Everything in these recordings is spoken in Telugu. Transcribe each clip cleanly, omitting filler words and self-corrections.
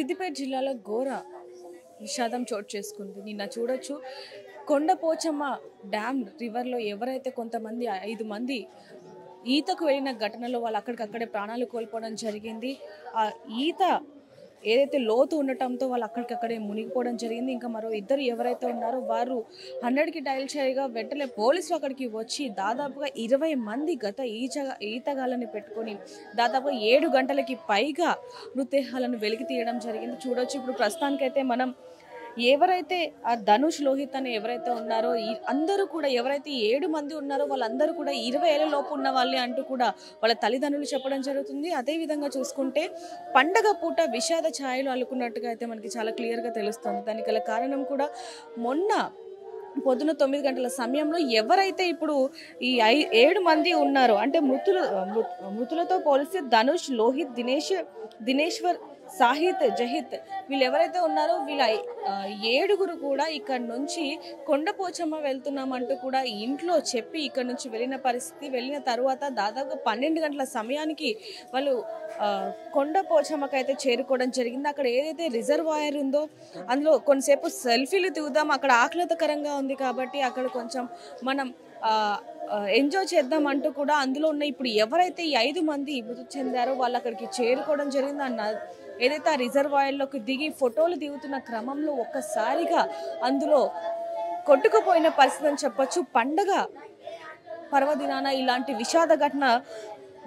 సిద్దిపేట జిల్లాలో ఘోర విషాదం చోటు చేసుకుంది. నిన్న చూడొచ్చు కొండపోచమ్మ డ్యామ్ రివర్లో ఎవరైతే కొంతమంది 5 మంది ఈతకు వెళ్ళిన ఘటనలో వాళ్ళు అక్కడికక్కడే ప్రాణాలు కోల్పోవడం జరిగింది. ఆ ఈత ఏదైతే లోతు ఉండటంతో వాళ్ళు అక్కడికక్కడే మునిగిపోవడం జరిగింది. ఇంకా మరో ఇద్దరు ఎవరైతే ఉన్నారో వారు 100కి డయల్ చేయగా వెంటనే పోలీసులు అక్కడికి వచ్చి దాదాపుగా 20 మంది ఈతగాళ్ళని పెట్టుకొని దాదాపు 7 గంటలకి పైగా మృతదేహాలను వెలికి తీయడం జరిగింది. చూడొచ్చు ఇప్పుడు ప్రస్తుతానికైతే మనం ఎవరైతే ఆ ధనుష్ లోహిత్ అని ఎవరైతే ఉన్నారో అందరూ కూడా ఎవరైతే 7 మంది ఉన్నారో వాళ్ళందరూ కూడా 20 ఏళ్ల లోపు ఉన్న వాళ్ళే అంటూ కూడా వాళ్ళ తల్లిదండ్రులు చెప్పడం జరుగుతుంది. అదే విధంగా చూసుకుంటే పండగ పూట విషాద ఛాయలు అల్లుకున్నట్టుగా అయితే మనకి చాలా క్లియర్గా తెలుస్తుంది. దానికి గల కారణం కూడా మొన్న పొద్దున 9 గంటల సమయంలో ఎవరైతే ఇప్పుడు ఈ 7 మంది ఉన్నారో అంటే మృతులతో పోలిస్తే ధనుష్, లోహిత్, దినేశ్వర్, సాహిత్, జహిత్ వీళ్ళు ఎవరైతే ఉన్నారో వీళ్ళ 7గురు కూడా ఇక్కడ నుంచి కొండపోచమ్మ వెళ్తున్నామంటూ కూడా ఇంట్లో చెప్పి ఇక్కడ నుంచి వెళ్ళిన పరిస్థితి. వెళ్ళిన తర్వాత దాదాపు 12 గంటల సమయానికి వాళ్ళు కొండపోచమ్మకి అయితే చేరుకోవడం జరిగింది. అక్కడ ఏదైతే రిజర్వాయర్ ఉందో అందులో కొంతసేపు సెల్ఫీలు దిగుదాం, అక్కడ ఆహ్లాదకరంగా ఉంది కాబట్టి అక్కడ కొంచెం మనం ఎంజాయ్ చేద్దాం అంటూ కూడా అందులో ఉన్న ఇప్పుడు ఎవరైతే ఈ 5 మంది మృతి చెందారో వాళ్ళు అక్కడికి చేరుకోవడం జరిగింది. ఏదైతే ఆ రిజర్వాయర్లోకి దిగి ఫోటోలు దిగుతున్న క్రమంలో ఒక్కసారిగా అందులో కొట్టుకుపోయిన పరిస్థితి అని చెప్పొచ్చు. పండగ పర్వదినాన ఇలాంటి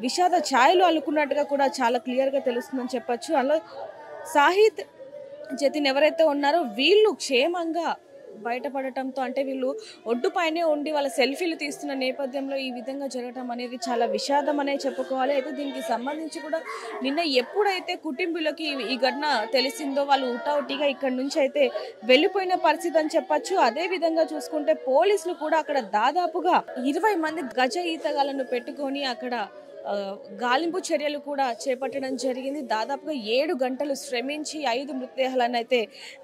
విషాద ఛాయలు అల్లుకున్నట్టుగా కూడా చాలా క్లియర్గా తెలుస్తుందని చెప్పొచ్చు. అందులో సాహిత్, జతిన్ ఎవరైతే ఉన్నారో వీళ్ళు క్షేమంగా బయటపడటంతో అంటే వీళ్ళు ఒడ్డుపైనే ఉండి వాళ్ళ సెల్ఫీలు తీస్తున్న నేపథ్యంలో ఈ విధంగా జరగడం అనేది చాలా విషాదం అనే చెప్పుకోవాలి. అయితే దీనికి సంబంధించి కూడా నిన్న ఎప్పుడైతే కుటుంబీలకి ఈ ఘటన తెలిసిందో వాళ్ళు ఊటావుటిగా ఇక్కడ నుంచి అయితే వెళ్ళిపోయిన పరిస్థితి అని చెప్పచ్చు. అదే విధంగా చూసుకుంటే పోలీసులు కూడా అక్కడ దాదాపుగా 20 మంది గజ ఈతగాళ్ళను పెట్టుకొని అక్కడ గాలింపు చర్యలు కూడా చేపట్టడం జరిగింది. దాదాపుగా 7 గంటలు శ్రమించి 5 మృతదేహాలను అయితే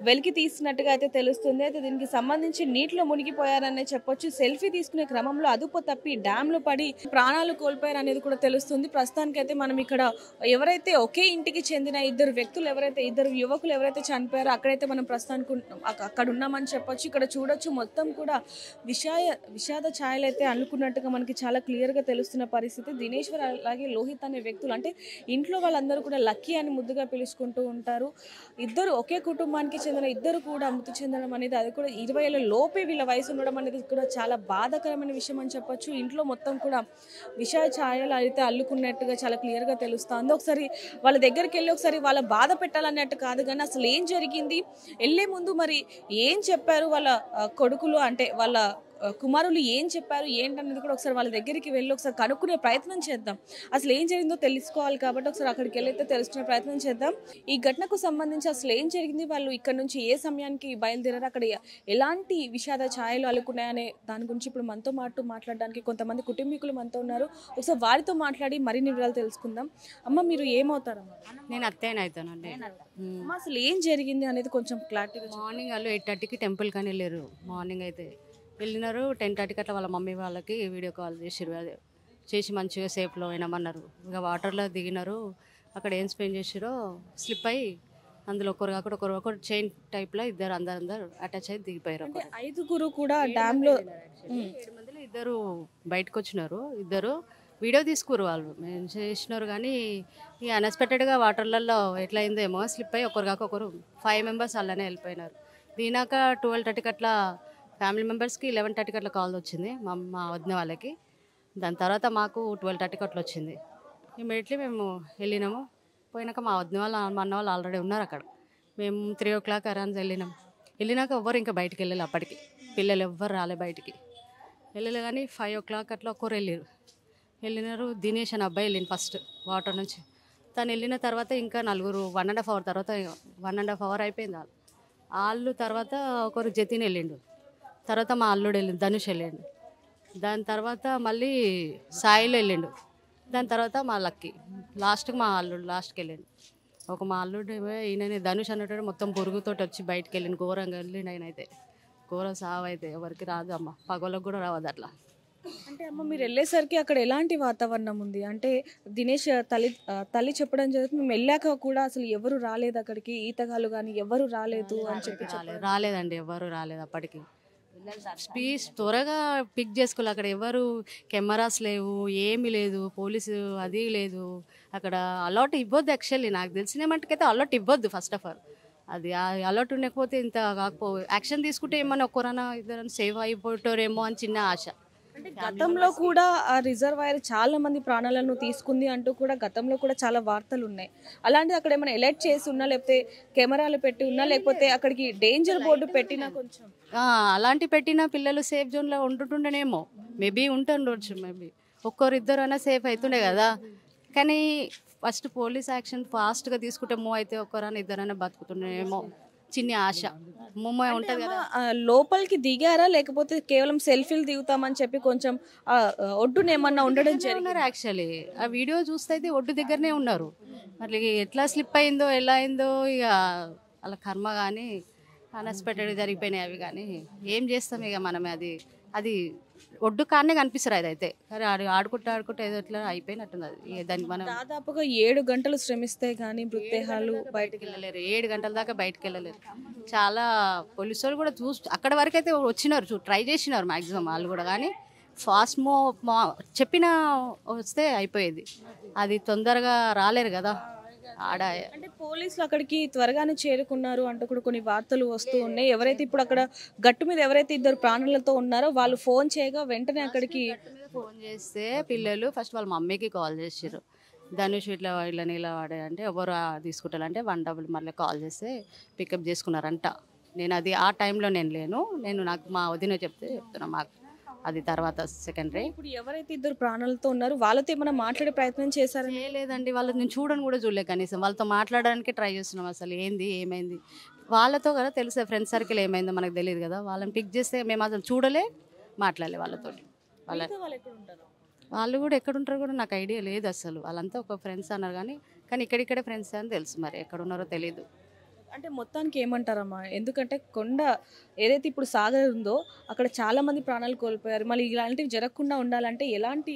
వెలికి తీసినట్టుగా అయితే తెలుస్తుంది. అయితే దీనికి సంబంధించి నీటిలో మునిగిపోయారనే చెప్పొచ్చు. సెల్ఫీ తీసుకునే క్రమంలో అదుపు తప్పి డ్యామ్లో పడి ప్రాణాలు కోల్పోయారు అనేది కూడా తెలుస్తుంది. ప్రస్తుతానికైతే మనం ఇక్కడ ఎవరైతే ఒకే ఇంటికి చెందిన ఇద్దరు యువకులు ఎవరైతే చనిపోయారో అక్కడైతే మనం ప్రస్తుతానికి అక్కడ ఉన్నామని చెప్పొచ్చు. ఇక్కడ చూడొచ్చు మొత్తం కూడా విషాద ఛాయలు అయితే అనుకున్నట్టుగా మనకి చాలా క్లియర్గా తెలుస్తున్న పరిస్థితి. దినేశ్వర్ అలాగే లోహిత్ అనే వ్యక్తులు అంటే ఇంట్లో వాళ్ళందరూ కూడా లక్కీ అని ముద్దుగా పిలుచుకుంటూ ఉంటారు. ఇద్దరు ఒకే కుటుంబానికి చెందిన ఇద్దరు కూడా మృతి చెందడం అనేది అది కూడా 20 ఏళ్ల లోపే వీళ్ళ వయసు ఉండడం అనేది కూడా చాలా బాధాకరమైన విషయం అని చెప్పొచ్చు. ఇంట్లో మొత్తం కూడా విషాద ఛాయలు అయితే అల్లుకున్నట్టుగా చాలా క్లియర్గా తెలుస్తుంది. ఒకసారి వాళ్ళ దగ్గరికి వెళ్ళి ఒకసారి వాళ్ళ బాధ పెట్టాలన్నట్టు కాదు కానీ అసలు ఏం జరిగింది, వెళ్ళే ముందు మరి ఏం చెప్పారు వాళ్ళ కొడుకులు అంటే వాళ్ళ కుమారులు ఏం చెప్పారు ఏంటనేది కూడా ఒకసారి వాళ్ళ దగ్గరికి వెళ్ళి ఒకసారి కనుక్కునే ప్రయత్నం చేద్దాం. అసలు ఏం జరిగిందో తెలుసుకోవాలి కాబట్టి ఒకసారి అక్కడికి వెళ్ళైతే తెలుసుకునే ప్రయత్నం చేద్దాం. ఈ ఘటనకు సంబంధించి అసలు ఏం జరిగింది, వాళ్ళు ఇక్కడ నుంచి ఏ సమయానికి బయలుదేరారు, అక్కడ ఎలాంటి విషాద ఛాయలు అలుకున్నాయనే దాని గురించి ఇప్పుడు మనతో మాట్లాడడానికి కొంతమంది కుటుంబీకులు మనతో ఉన్నారు. ఒకసారి వారితో మాట్లాడి మరిన్ని వివరాలు తెలుసుకుందాం. అమ్మ మీరు ఏమవుతారమ్మా? నేను అత్తయ్యని అవుతానండి. అసలు ఏం జరిగింది అనేది కొంచెం క్లారిటీగా. మార్నింగ్ వాళ్ళు 8:30కి టెంపుల్ కానీ వెళ్ళారు. మార్నింగ్ అయితే వెళ్ళినారు. 10:30కి అట్లా వాళ్ళ మమ్మీ వాళ్ళకి వీడియో కాల్ చేసారు. అదే చేసి మంచిగా సేఫ్లో అయినామన్నారు. ఇంకా వాటర్లో దిగినారు. అక్కడ ఏం స్పెండ్ చేసారో స్లిప్ అయ్యి అందులో ఒకరు చైన్ టైప్లో అందరు అటాచ్ అయ్యి దిగిపోయారు. 5గురు కూడా డ్యామ్లో 7 మందిలో 2 బయటకు వచ్చినారు. 2 వీడియో తీసుకురు. వాళ్ళు మేము చేసినారు కానీ ఇక అన్ఎక్స్పెక్టెడ్గా వాటర్లలో ఎట్లా అయిందేమో స్లిప్ అయ్యి ఒకరు 5 మెంబర్స్ అలానే వెళ్ళిపోయినారు. దీనాక 12:30కి అట్లా ఫ్యామిలీ మెంబర్స్కి 11:30కి అట్లా కాల్ వచ్చింది మా వదిన వాళ్ళకి. దాని తర్వాత మాకు 12:30కి అట్లా వచ్చింది. ఇమీడియట్లీ మేము వెళ్ళినాము. పోయినాక మా వదిన వాళ్ళు మా అన్న వాళ్ళు ఆల్రెడీ ఉన్నారు అక్కడ. మేము 3 o'clock అరౌండ్ వెళ్ళినాక ఎవ్వరు ఇంకా బయటికి వెళ్ళాలి. అప్పటికి పిల్లలు ఎవ్వరు రాలే బయటికి వెళ్ళలే కానీ 5 o'clock అట్లా ఒకరు వెళ్ళినారు. దినేష్ అని అబ్బాయి వెళ్ళింది ఫస్ట్ వాటర్ నుంచి. తను వెళ్ళిన తర్వాత ఇంకా 4 1.5 hour తర్వాత 1.5 hour అయిపోయింది. వాళ్ళు తర్వాత ఒకరు జతిన్ వెళ్ళిండు. తర్వాత మా అల్లుడు వెళ్ళిండు, ధనుష్ వెళ్ళిండు. దాని తర్వాత మళ్ళీ సాయిలు వెళ్ళిండు. దాని తర్వాత మా లక్కీ లాస్ట్కి మా అల్లుడు లాస్ట్కి వెళ్ళిండు. మా అల్లుడు ఈయన ధనుష్ అన్నట్టు మొత్తం పొరుగుతో వచ్చి బయటకు వెళ్ళిండు. ఘోరంగా వెళ్ళిండు. ఆయన అయితే ఘోర సావు అయితే ఎవరికి రాదు అమ్మ, పగలకు కూడా రావద్దు అట్లా. అంటే అమ్మ మీరు వెళ్ళేసరికి అక్కడ ఎలాంటి వాతావరణం ఉంది? అంటే దినేష్ తల్లి చెప్పడం జరుగుతుంది. మేము వెళ్ళాక కూడా అసలు ఎవరు రాలేదు అక్కడికి, ఈతగాళ్ళు కానీ ఎవరు రాలేదు అని చెప్పి రాలేదండి, ఎవరు రాలేదు అప్పటికి. స్పీచ్ త్వరగా పిక్ చేసుకోవాలి. అక్కడ ఎవరు కెమెరాస్ లేవు, ఏమీ లేదు, పోలీసు అది లేదు. అక్కడ అలర్ట్ ఇవ్వద్దు. యాక్చువల్లీ నాకు తెలిసిన మట్టుకైతే అలర్ట్ ఇవ్వద్దు ఫస్ట్ ఆఫ్ ఆల్. అది అలర్ట్ ఉండకపోతే ఇంత యాక్షన్ తీసుకుంటే ఏమన్నా ఒక్కరన్నా ఇద్దరు సేవ్ అయిపోతారేమో అని చిన్న ఆశ. అంటే గతంలో కూడా ఆ రిజర్వాయర్ చాలా మంది ప్రాణాలను తీసుకుంది అంటూ కూడా గతంలో కూడా చాలా వార్తలు ఉన్నాయి. అలాంటిది అక్కడ ఏమైనా ఎలర్ట్ చేసి ఉన్నా, లేకపోతే కెమెరాలు పెట్టి ఉన్నా, లేకపోతే అక్కడికి డేంజర్ బోర్డు పెట్టినా కొంచెం అలాంటి పెట్టిన పిల్లలు సేఫ్ జోన్లో ఉంటుండేనేమో, మేబీ ఉంటుండొచ్చు. మేబీ ఒక్కరిద్దరు అయినా సేఫ్ అవుతుండే కదా. కానీ ఫస్ట్ పోలీస్ యాక్షన్ ఫాస్ట్గా తీసుకుంటే మూవ్ అయితే ఒక్కరైనా ఇద్దరైనా బతుకుతుండేమో చిన్న ఆశ. మూవ్ ఉంటుంది కదా. లోపలికి దిగారా, లేకపోతే కేవలం సెల్ఫీలు దిగుతామని చెప్పి కొంచెం ఒడ్డున ఏమన్నా ఉండడం జరిగినారు? యాక్చువల్లీ ఆ వీడియో చూస్తే అయితే ఒడ్డు దగ్గరనే ఉన్నారు. మరి ఎట్లా స్లిప్ అయిందో ఎలా అయిందో ఇక అలా కర్మ. కానీ అన్ఎక్స్పెక్టెడ్ జరిగిపోయినాయి అవి. కానీ ఏం చేస్తాం ఇక మనమే. అది ఒడ్డు కానే కనిపిస్తారు. అదైతే కానీ ఆడుకుంటే ఏదో ఇట్లా అయిపోయినట్టుంది. అది దానికి మనం దాదాపుగా 7 గంటలు శ్రమిస్తే కానీ మృతదేహాలు బయటకు వెళ్ళలేరు. 7 గంటల దాకా బయటకు వెళ్ళలేరు. చాలా పోలీసు వాళ్ళు కూడా అక్కడ వరకు అయితే వచ్చినారు, ట్రై చేసినారు మ్యాక్సిమం వాళ్ళు కూడా. కానీ ఫాస్ట్ చెప్పిన వస్తే అయిపోయేది. అది తొందరగా రాలేరు కదా ఆడ. అంటే పోలీసులు అక్కడికి త్వరగానే చేరుకున్నారు అంటూ కూడా కొన్ని వార్తలు వస్తూ ఉన్నాయి. ఎవరైతే ఇప్పుడు అక్కడ గట్టు మీద ఎవరైతే 2 ప్రాణాలతో ఉన్నారో వాళ్ళు ఫోన్ చేయగా వెంటనే అక్కడికి ఫోన్ చేస్తే పిల్లలు ఫస్ట్ వాళ్ళ మమ్మీకి కాల్ చేసారు. ధనుష్ ఇట్లా ఇలా వాడారంటే ఎవరు తీసుకుంటారంటే 100 మళ్ళీ కాల్ చేస్తే పికప్ చేసుకున్నారంట. నేను అది ఆ టైంలో నేను లేను. నాకు మా వదిన చెప్తున్నా మాకు అది తర్వాత సెకండరీ. ఇప్పుడు ఎవరైతే 2 ప్రాణాలతో ఉన్నారో వాళ్ళతో ఏమైనా మాట్లాడే ప్రయత్నం చేశారా? లేదండి, వాళ్ళని నేను చూడని కూడా చూడలే. కనీసం వాళ్ళతో మాట్లాడడానికి ట్రై చేస్తున్నాం. అసలు ఏమైంది వాళ్ళతో కదా తెలుసా, ఫ్రెండ్ సర్కిల్ ఏమైందో మనకు తెలియదు కదా. వాళ్ళని పిక్ చేస్తే మేము అసలు చూడలే, మాట్లాడలే వాళ్ళతో. వాళ్ళు కూడా ఎక్కడుంటారో కూడా నాకు ఐడియా లేదు అసలు. వాళ్ళంతా ఒక ఫ్రెండ్స్ అన్నారు కానీ ఇక్కడిక్కడే ఫ్రెండ్స్ అని తెలుసు. మరి ఎక్కడున్నారో తెలీదు. అంటే మొత్తానికి ఏమంటారమ్మా? ఎందుకంటే కొండ ఏదైతే ఇప్పుడు సాగర్ ఉందో అక్కడ చాలా మంది ప్రాణాలు కోల్పోయారు. మళ్ళీ ఇలాంటివి జరగకుండా ఉండాలంటే ఎలాంటి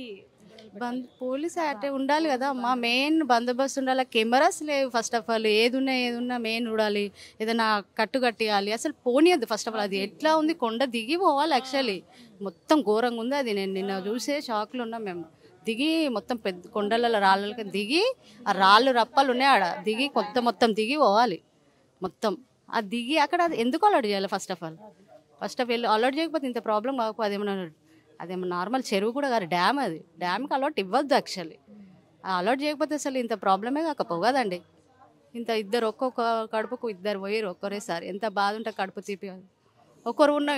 పోలీస్ యాక్ట్ ఉండాలి కదా అమ్మా. మెయిన్ బందోబస్తు ఉండాలి. కెమెరాస్ లేవు ఫస్ట్ ఆఫ్ ఆల్. ఏదున్నా మెయిన్ చూడాలి. ఏదైనా కట్టియాలి. అసలు పోనీయద్దు ఫస్ట్ ఆఫ్ ఆల్. అది ఎట్లా ఉంది, కొండ దిగి పోవాలి. యాక్చువల్లీ మొత్తం ఘోరంగా ఉంది అది. నేను నిన్న చూసే షాక్లో ఉన్నాం మేము. దిగి మొత్తం పెద్ద కొండల రాళ్ళకి దిగి, ఆ రాళ్ళు రప్పలు ఉన్నాయి ఆడ దిగి మొత్తం దిగి పోవాలి మొత్తం. అది దిగి అక్కడ ఎందుకు అలర్ట్ చేయాలి ఫస్ట్ ఆఫ్ ఆల్ అలర్ట్ చేయకపోతే ఇంత ప్రాబ్లం కాకపోతే అదేమన్నా నార్మల్ చెరువు కూడా కాదు, డ్యామ్. అది డ్యామ్కి అలర్ట్ ఇవ్వద్దు యాక్చువల్లీ. అలర్ట్ చేయకపోతే అసలు ఇంత ప్రాబ్లమే కాకపోవు కదండి. ఇద్దరు ఒక్కొక్క కడుపుకు 2 పోయారు ఒక్కరేసారి. ఎంత బాధ ఉంటుంది కడుపు తీపి.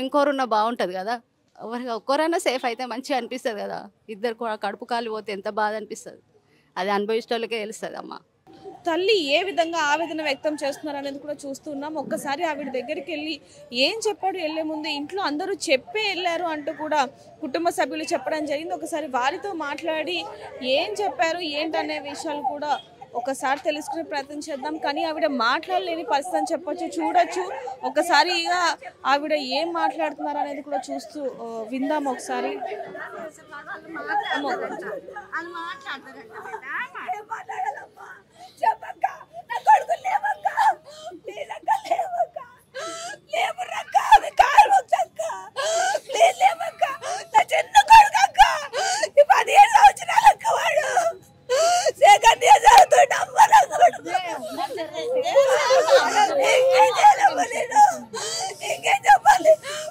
ఇంకోరున్నా బాగుంటుంది కదా. ఒక్కరైనా సేఫ్ అయితే మంచిగా అనిపిస్తుంది కదా. 2 కడుపు కాలి పోతే ఎంత బాధ అనిపిస్తుంది. అది అనుభవించేటోళ్ళకే తెలుస్తుంది అమ్మ. తల్లి ఏ విధంగా ఆవేదన వ్యక్తం చేస్తున్నారు అనేది కూడా చూస్తున్నాం. ఒక్కసారి ఆవిడ దగ్గరికి వెళ్ళి ఏం చెప్పాడు వెళ్లే ముందు, ఇంట్లో అందరూ చెప్పే వెళ్ళారు అంటూ కూడా కుటుంబ సభ్యులు చెప్పడం జరిగింది. ఒకసారి వారితో మాట్లాడి ఏం చెప్పారు ఏంటనే విషయాలు కూడా ఒకసారి తెలుసుకునే ప్రయత్నం చేద్దాం. కానీ ఆవిడ మాట్లాడలేని పరిస్థితి అని చెప్పొచ్చు. చూడొచ్చు ఒకసారి ఇక ఆవిడ ఏం మాట్లాడుతున్నారు అనేది కూడా చూస్తూ విందాం ఒకసారి.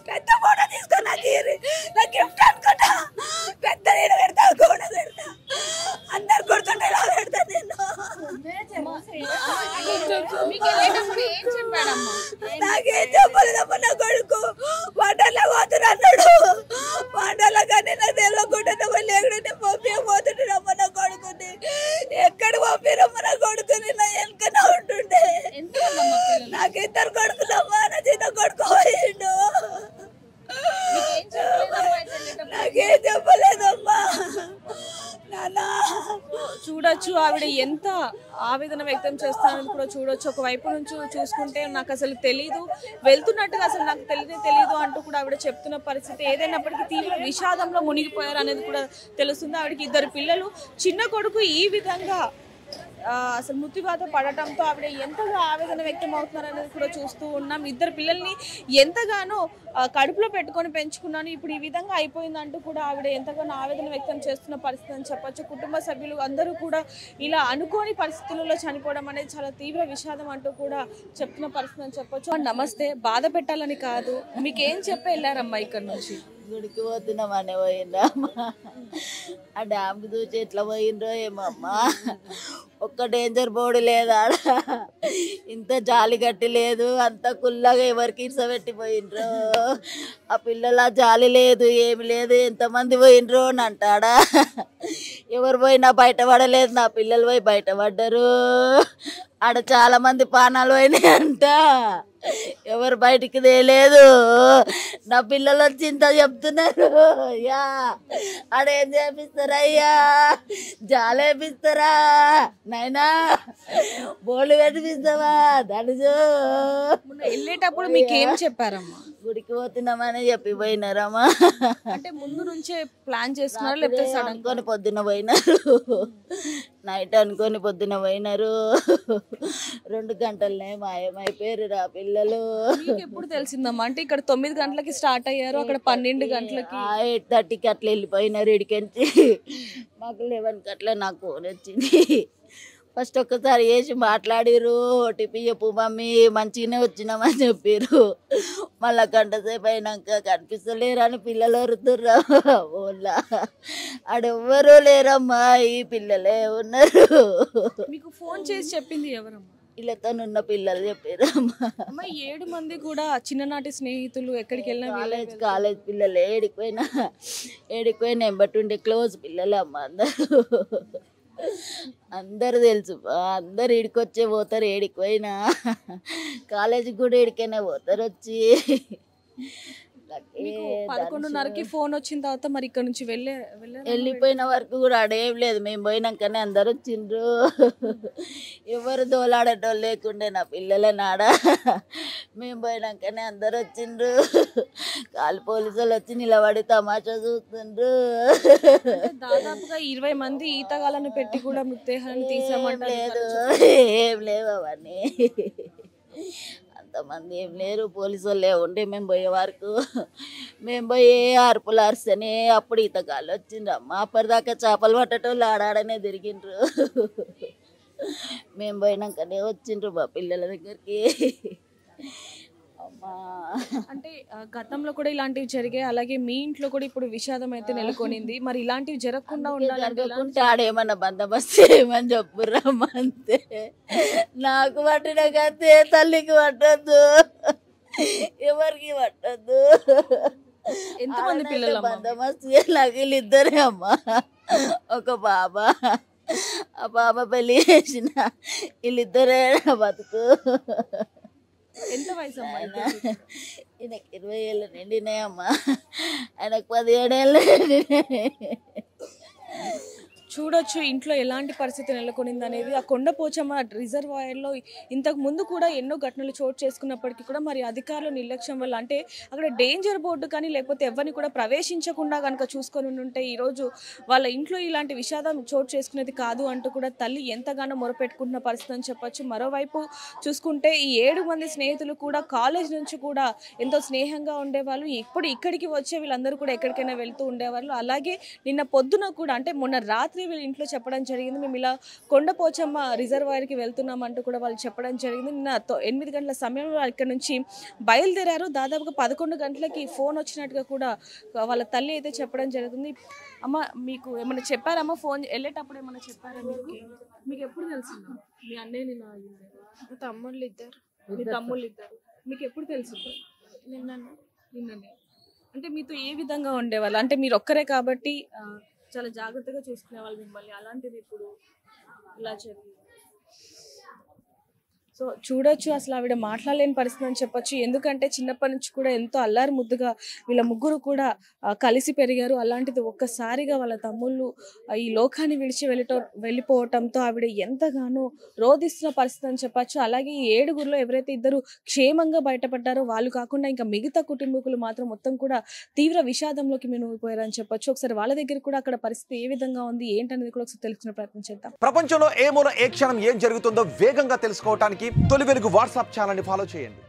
పెద్ద ఫోటో తీసుకున్నా గిఫ్ట్ అనుకుంటా, పెద్ద అందరు గుర్తుంటే నాకేం చెప్పలేదమ్మా. నా కొడుకు వంటల్లో పోతున్నా అన్నాడు. వంటల్లో కానీ నాకు తెలియకుండా లేకుండా పంపించబోతున్నాడమ్మ నా కొడుకుని. ఎక్కడ పంపిరమ్మ నా కొడుకుని? నా వెనకనే ఉంటుండే. నాకు 2 కొడుకులమ్మా. నా చిన్న కొడుకు పోయిండు. నాకేం చెప్పలేదమ్మా. చూడొచ్చు ఆవిడ ఎంత ఆవేదన వ్యక్తం చేస్తానని కూడా చూడొచ్చు. ఒకవైపు నుంచి చూసుకుంటే నాకు అసలు తెలీదు, వెళ్తున్నట్టుగా అసలు నాకు తెలియదు అంటూ కూడా ఆవిడ చెప్తున్న పరిస్థితి. ఏదైనప్పటికీ తీవ్ర విషాదంలో మునిగిపోయారు అనేది కూడా తెలుస్తుంది. ఆవిడకి 2 పిల్లలు, చిన్న కొడుకు ఈ విధంగా అసలు మృత్యువాత పడటంతో ఆవిడ ఎంతగా ఆవేదన వ్యక్తం అవుతున్నారు అనేది కూడా చూస్తూ ఉన్నాం. 2 పిల్లల్ని ఎంతగానో కడుపులో పెట్టుకొని పెంచుకున్నాను, ఇప్పుడు ఈ విధంగా అయిపోయిందంటూ కూడా ఆవిడ ఎంతగానో ఆవేదన వ్యక్తం చేస్తున్న పరిస్థితి అని చెప్పొచ్చు. కుటుంబ సభ్యులు అందరూ కూడా ఇలా అనుకోని పరిస్థితులలో చనిపోవడం అనేది చాలా తీవ్ర విషాదం అంటూ కూడా చెప్తున్న పరిస్థితి అని చెప్పొచ్చు. నమస్తే, బాధ పెట్టాలని కాదు, మీకు ఏం చెప్పి వెళ్ళారమ్మా ఇక్కడ నుంచి? గుడికి పోతున్నామనే పోయిండ్రమ్మా. ఆ డ్యామ్కి చూసి ఎట్లా పోయిండ్రో ఏమమ్మా. ఒక్క డేంజర్ బోర్డు లేదా, ఇంత జాలి గట్టి లేదు, అంత కుల్లగా ఎవరికి ఇడ్సబెట్టిపోయిండ్రో. ఆ పిల్లల జాలి లేదు, ఏమి లేదు, ఎంతమంది పోయిండ్రో అని అంటాడా. ఎవరు పోయినా బయటపడలేదు, నా పిల్లలు పోయి బయటపడ్డారు. ఆడ చాలా మంది పానాలు పోయినాయి అంట, ఎవరు బయటికి తేలేదు. నా పిల్లలు వచ్చి ఇంత చెప్తున్నారు. అయ్యా ఆడేం చేపిస్తారా, అయ్యా జాలేపిస్తారా నైనా, బోళ్ళు పెట్టిపిస్తావా ధనుజు. వెళ్ళేటప్పుడు మీకు ఏం చెప్పారమ్మా? గుడికి పోతున్నామని చెప్పి పోయినారమ్మా. అంటే ముందు నుంచే ప్లాన్ చేసుకున్నారా లేకపోతే సడన్ అనుకొని పొద్దున పోయినారు, నైట్ అనుకొని పొద్దున పోయినారు. 2 గంటలనే మాయమైపోయారు నా పిల్లలు. మీకు ఎప్పుడు తెలిసిందమ్మా? అంటే ఇక్కడ 9 గంటలకి స్టార్ట్ అయ్యారు, అక్కడ 12 గంటలకి 8:30కి అట్లా వెళ్ళిపోయినారు ఇడికెంచి. మాకు 11కి అట్లా నాకు ఫోన్ వచ్చింది. ఫస్ట్ ఒక్కసారి వేసి మాట్లాడిరు, ఓటీపీ చెప్పు మమ్మీ మంచిగానే వచ్చినామని చెప్పారు. మళ్ళా గంట సేపు అయినాక కనిపిస్తలేరని పిల్లలు వరుతుర్రా ఓలా. ఆడెవ్వరూ లేరమ్మా, ఈ పిల్లలే ఉన్నారు. మీకు ఫోన్ చేసి చెప్పింది ఎవరమ్మా? వీళ్ళతోనున్న పిల్లలు చెప్పారమ్మా. అమ్మ 7 మంది కూడా చిన్ననాటి స్నేహితులు, ఎక్కడికి వెళ్ళినా కాలేజ్ పిల్లలు, ఏడిపోయినా ఎంబటుండే క్లోజ్ పిల్లలు అమ్మ. అందరు తెలుసు, అందరు ఇడికొచ్చే పోతారు, ఏడిపోయినా కాలేజీకి కూడా ఏడికైనా పోతారు వచ్చి. 11:30కి ఫోన్ వచ్చిన తర్వాత మరి ఇక్కడ నుంచి వెళ్ళిపోయిన వరకు కూడా ఆడేం లేదు. మేము పోయినాకనే అందరు వచ్చిండ్రు, ఎవరు దోలాడటోళ్ళు లేకుండే నా పిల్లల నాడ. మేము పోయినాకనే అందరు వచ్చిండ్రు. పోలీసు వాళ్ళు వచ్చి నిలబడి తమాషా చూస్తుండ్రు. దాదాపుగా 20 మంది ఈతగాళ్ళను పెట్టి కూడా మృతదేహాన్ని తీసామంటారు. ఏం లేవు అవన్నీ, అంతమంది ఏం లేరు. పోలీసు వాళ్ళే ఉండే మేము పోయే వరకు. మేము పోయే అరుపులు అరిస్తేనే అప్పుడు ఈతగాళ్ళు వచ్చిండ్రమ్మా. అప్పటిదాకా చేపలు పట్టేటోళ్ళు ఆడాడనే తిరిగిండ్రు. మేము పోయినాకనే వచ్చిండ్రు మా పిల్లల దగ్గరికి. అమ్మా అంటే గతంలో కూడా ఇలాంటివి జరిగాయి, అలాగే మీ ఇంట్లో కూడా ఇప్పుడు విషాదం అయితే నెలకొనింది. మరి ఇలాంటివి జరగకుండా ఉండాలనుకుంటే ఆడేమన్నా బందోబస్తు ఏమని చెప్పుర్రమ్మా అంతే. నాకు పట్టిన కత్తే తల్లికి పట్టద్దు, ఎవరికి పట్టద్దు. ఎంతమంది పిల్లలు బందోబస్తు నాకు వీళ్ళిద్దరే అమ్మా. ఒక బాబా, ఆ బాబా పెళ్ళి చేసిన వీళ్ళిద్దరే బతుకు. ఎంత వయసు అమ్మా? ఈయనకి 20 ఏళ్ళు నిండినాయమ్మా, ఆయనకు 17 ఏళ్ళు నిండినాయి. చూడొచ్చు ఇంట్లో ఎలాంటి పరిస్థితి నెలకొనింది అనేది. ఆ కొండపోచమ్మ రిజర్వాయర్లో ఇంతకు ముందు కూడా ఎన్నో ఘటనలు చోటు చేసుకున్నప్పటికీ కూడా మరి అధికారుల నిర్లక్ష్యం వల్ల, అంటే అక్కడ డేంజర్ బోర్డు కానీ లేకపోతే ఎవరిని కూడా ప్రవేశించకుండా కనుక చూసుకొని ఉంటే ఈరోజు వాళ్ళ ఇంట్లో ఇలాంటి విషాదం చోటు చేసుకునేది కాదు అంటూ కూడా తల్లి ఎంతగానో మొరపెట్టుకుంటున్న పరిస్థితి అని చెప్పొచ్చు. మరోవైపు చూసుకుంటే ఈ 7 మంది స్నేహితులు కూడా కాలేజ్ నుంచి కూడా ఎంతో స్నేహంగా ఉండేవాళ్ళు. ఇప్పుడు ఇక్కడికి వచ్చే వీళ్ళందరూ కూడా ఎక్కడికైనా వెళ్తూ ఉండేవాళ్ళు. అలాగే నిన్న పొద్దున కూడా, అంటే మొన్న రాత్రి వీళ్ళ ఇంట్లో చెప్పడం జరిగింది, మేము ఇలా కొండపోచమ్మ రిజర్వాయర్కి వెళ్తున్నామంటూ కూడా వాళ్ళు చెప్పడం జరిగింది. నిన్న 8 గంటల సమయంలో ఇక్కడ నుంచి బయలుదేరారు. దాదాపుగా 11 గంటలకి ఫోన్ వచ్చినట్టుగా కూడా వాళ్ళ తల్లి అయితే చెప్పడం జరుగుతుంది. అమ్మ మీకు ఏమైనా చెప్పారమ్మా? ఫోన్ వెళ్ళేటప్పుడు ఏమైనా చెప్పారా? మీకు ఎప్పుడు తెలిసింది? మీ అన్నయ్య తమ్ముళ్ళు ఇద్దరు. మీ తమ్ముళ్ళు ఇద్దరు. మీకు ఎప్పుడు తెలిసింది? నిన్ననే. అంటే మీతో ఏ విధంగా ఉండేవాళ్ళు? అంటే మీరు ఒక్కరే కాబట్టి చాలా జాగ్రత్తగా చూసుకునే వాళ్ళు మిమ్మల్ని, అలాంటిది ఇప్పుడు ఇలా జరిగింది. సో చూడొచ్చు అసలు ఆవిడ మాట్లాడలేని పరిస్థితి అని చెప్పొచ్చు. ఎందుకంటే చిన్నప్పటి నుంచి కూడా ఎంతో అల్లారు ముద్దుగా వీళ్ళ ముగ్గురు కూడా కలిసి పెరిగారు. అలాంటిది ఒక్కసారిగా వాళ్ళ తమ్ముళ్ళు ఈ లోకాన్ని విడిచి వెళ్ళిపోవటంతో ఆవిడ ఎంతగానో రోధిస్తున్న పరిస్థితి అని చెప్పొచ్చు. అలాగే ఈ 7గురిలో ఎవరైతే ఇద్దరు క్షేమంగా బయటపడ్డారో వాళ్ళు కాకుండా ఇంకా మిగతా కుటుంబీకులు మాత్రం మొత్తం కూడా తీవ్ర విషాదంలోకి మునిగిపోయారని చెప్పొచ్చు. ఒకసారి వాళ్ళ దగ్గర కూడా అక్కడ పరిస్థితి ఏ విధంగా ఉంది ఏంటనేది కూడా ఒకసారి తెలుసుకునే ప్రయత్నం చేద్దాం. ప్రపంచంలో ఏ మూల ఏ క్షణం ఏం జరుగుతుందో వేగంగా తెలుసుకోవడానికి తొలి వెలుగు వాట్సాప్ ఛానల్ని ఫాలో చేయండి.